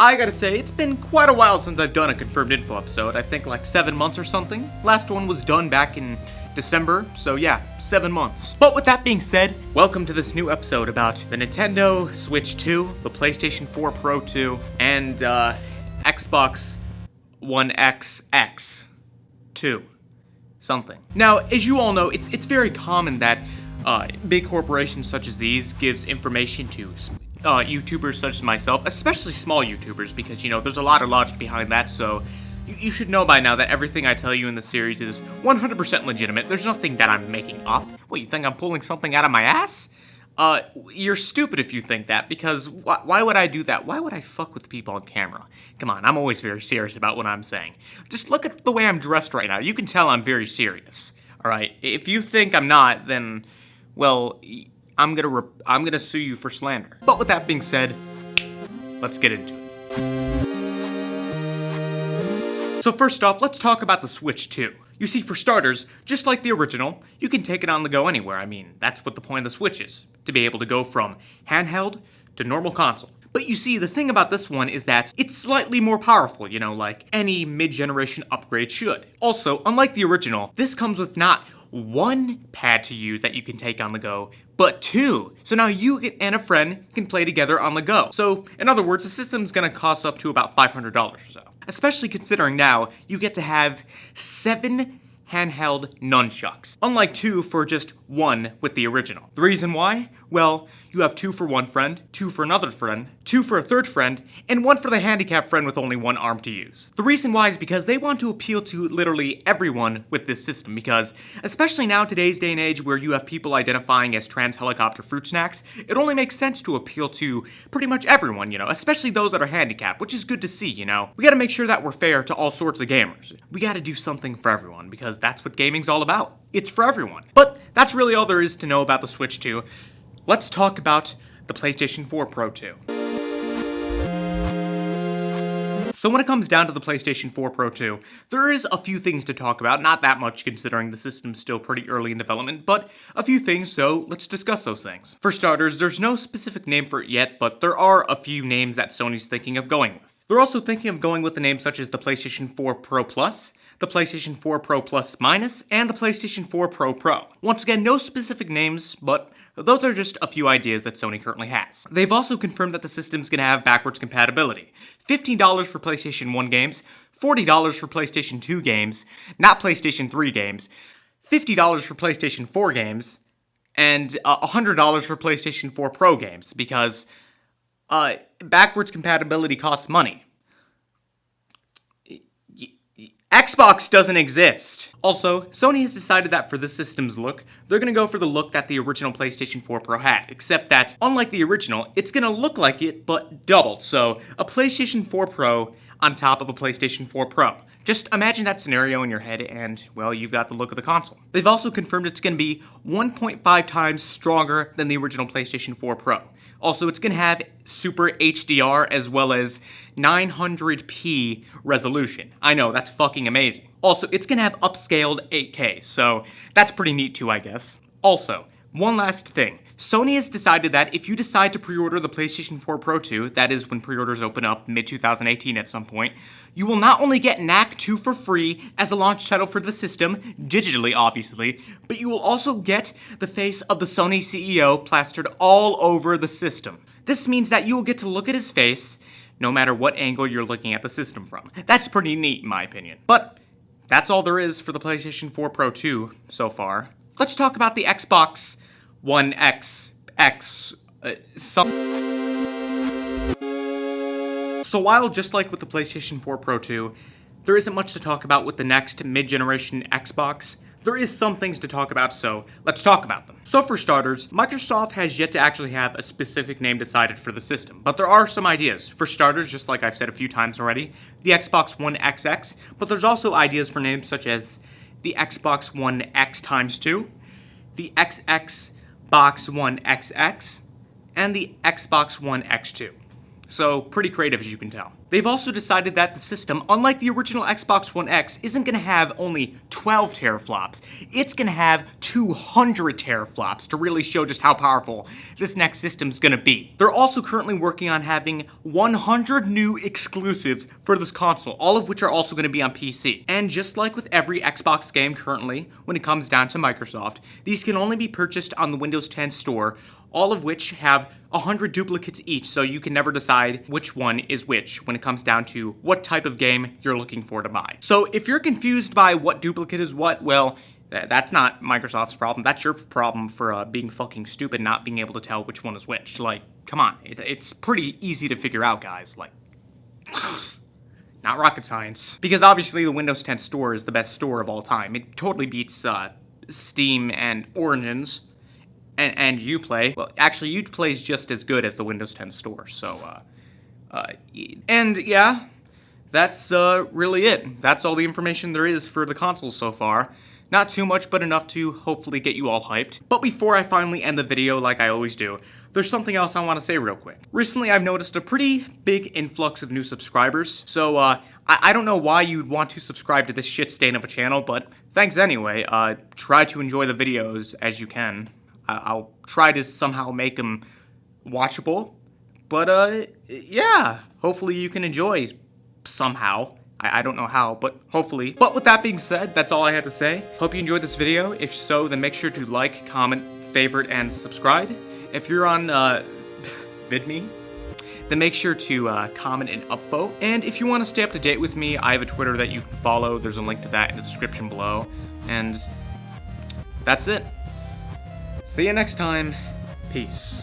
I gotta say, it's been quite a while since I've done a Confirmed Info episode. I think like 7 months or something. Last one was done back in December, so yeah, 7 months. But with that being said, welcome to this new episode about the Nintendo Switch 2, the PlayStation 4 Pro 2, and Xbox One XX 2. Something. Now, as you all know, it's very common that big corporations such as these gives information to YouTubers such as myself, especially small YouTubers, because, you know, there's a lot of logic behind that, so you should know by now that everything I tell you in the series is 100% legitimate. There's nothing that I'm making up. What, you think I'm pulling something out of my ass? You're stupid if you think that, because why would I do that? Why would I fuck with people on camera? Come on, I'm always very serious about what I'm saying. Just look at the way I'm dressed right now. You can tell I'm very serious. Alright, if you think I'm not, then, well, I'm gonna sue you for slander. But with that being said, let's get into it. So first off, let's talk about the Switch 2. You see, for starters, just like the original, you can take it on the go anywhere. I mean, that's what the point of the Switch is, to be able to go from handheld to normal console. But you see, the thing about this one is that it's slightly more powerful, you know, like any mid-generation upgrade should. Also, unlike the original, this comes with not one pad to use that you can take on the go, but two. So now you and a friend can play together on the go. So, in other words, the system's gonna cost up to about $500 or so. Especially considering now you get to have 7 handheld nunchucks, unlike 2 for just 1 with the original. The reason why? Well, you have 2 for one friend, 2 for another friend, 2 for a third friend, and 1 for the handicapped friend with only 1 arm to use. The reason why is because they want to appeal to literally everyone with this system, because especially now today's day and age where you have people identifying as trans helicopter fruit snacks, it only makes sense to appeal to pretty much everyone, you know, especially those that are handicapped, which is good to see, you know. We gotta make sure that we're fair to all sorts of gamers. We gotta do something for everyone, because that's what gaming's all about. It's for everyone. But that's really all there is to know about the Switch 2. Let's talk about the PlayStation 4 Pro 2. So when it comes down to the PlayStation 4 Pro 2, there is a few things to talk about, not that much considering the system's still pretty early in development, but a few things, so let's discuss those things. For starters, there's no specific name for it yet, but there are a few names that Sony's thinking of going with. They're also thinking of going with the names such as the PlayStation 4 Pro Plus, the PlayStation 4 Pro Plus Minus, and the PlayStation 4 Pro Pro. Once again, no specific names, but those are just a few ideas that Sony currently has. They've also confirmed that the system's gonna have backwards compatibility. $15 for PlayStation 1 games, $40 for PlayStation 2 games, not PlayStation 3 games, $50 for PlayStation 4 games, and $100 for PlayStation 4 Pro games, because backwards compatibility costs money. Xbox doesn't exist. Also, Sony has decided that for this system's look, they're gonna go for the look that the original PlayStation 4 Pro had, except that, unlike the original, it's gonna look like it, but doubled. So, a PlayStation 4 Pro on top of a PlayStation 4 Pro. Just imagine that scenario in your head and, well, you've got the look of the console. They've also confirmed it's gonna be 1.5 times stronger than the original PlayStation 4 Pro. Also, it's gonna have Super HDR as well as 900p resolution. I know, that's fucking amazing. Also, it's gonna have upscaled 8K, so that's pretty neat too, I guess. Also, one last thing. Sony has decided that if you decide to pre-order the PlayStation 4 Pro 2, that is when pre-orders open up mid-2018 at some point, you will not only get Knack 2 for free as a launch title for the system, digitally obviously, but you will also get the face of the Sony CEO plastered all over the system. This means that you will get to look at his face no matter what angle you're looking at the system from. That's pretty neat in my opinion. But that's all there is for the PlayStation 4 Pro 2 so far. Let's talk about the Xbox One XX. So while just like with the PlayStation 4 Pro 2, there isn't much to talk about with the next mid-generation Xbox, there is some things to talk about, so let's talk about them. So for starters, Microsoft has yet to actually have a specific name decided for the system, but there are some ideas. For starters, just like I've said a few times already, the Xbox One XX, but there's also ideas for names such as the Xbox One X times 2, the Xbox One XX, and the Xbox One X2. So, pretty creative as you can tell. They've also decided that the system, unlike the original Xbox One X, isn't gonna have only 12 teraflops. It's gonna have 200 teraflops to really show just how powerful this next system's gonna be. They're also currently working on having 100 new exclusives for this console, all of which are also gonna be on PC. And just like with every Xbox game currently, when it comes down to Microsoft, these can only be purchased on the Windows 10 store, all of which have 100 duplicates each, so you can never decide which one is which when it comes down to what type of game you're looking for to buy. So if you're confused by what duplicate is what, well, that's not Microsoft's problem. That's your problem for being fucking stupid, not being able to tell which one is which. Like, come on, it's pretty easy to figure out, guys. Like, not rocket science. Because obviously the Windows 10 store is the best store of all time. It totally beats Steam and Origins. And Uplay. Well, actually, Uplay is just as good as the Windows 10 store, so, and yeah, that's, really it. That's all the information there is for the console so far. Not too much, but enough to hopefully get you all hyped. But before I finally end the video, like I always do, there's something else I want to say real quick. Recently, I've noticed a pretty big influx of new subscribers, so, I don't know why you'd want to subscribe to this shit stain of a channel, but thanks anyway. Try to enjoy the videos as you can. I'll try to somehow make them watchable, but yeah, hopefully you can enjoy somehow. I don't know how, but hopefully. But with that being said, that's all I had to say. Hope you enjoyed this video. If so, then make sure to like, comment, favorite, and subscribe. If you're on VidMe, then make sure to comment and upvote. And if you want to stay up to date with me, I have a Twitter that you can follow. There's a link to that in the description below. And that's it. See you next time. Peace.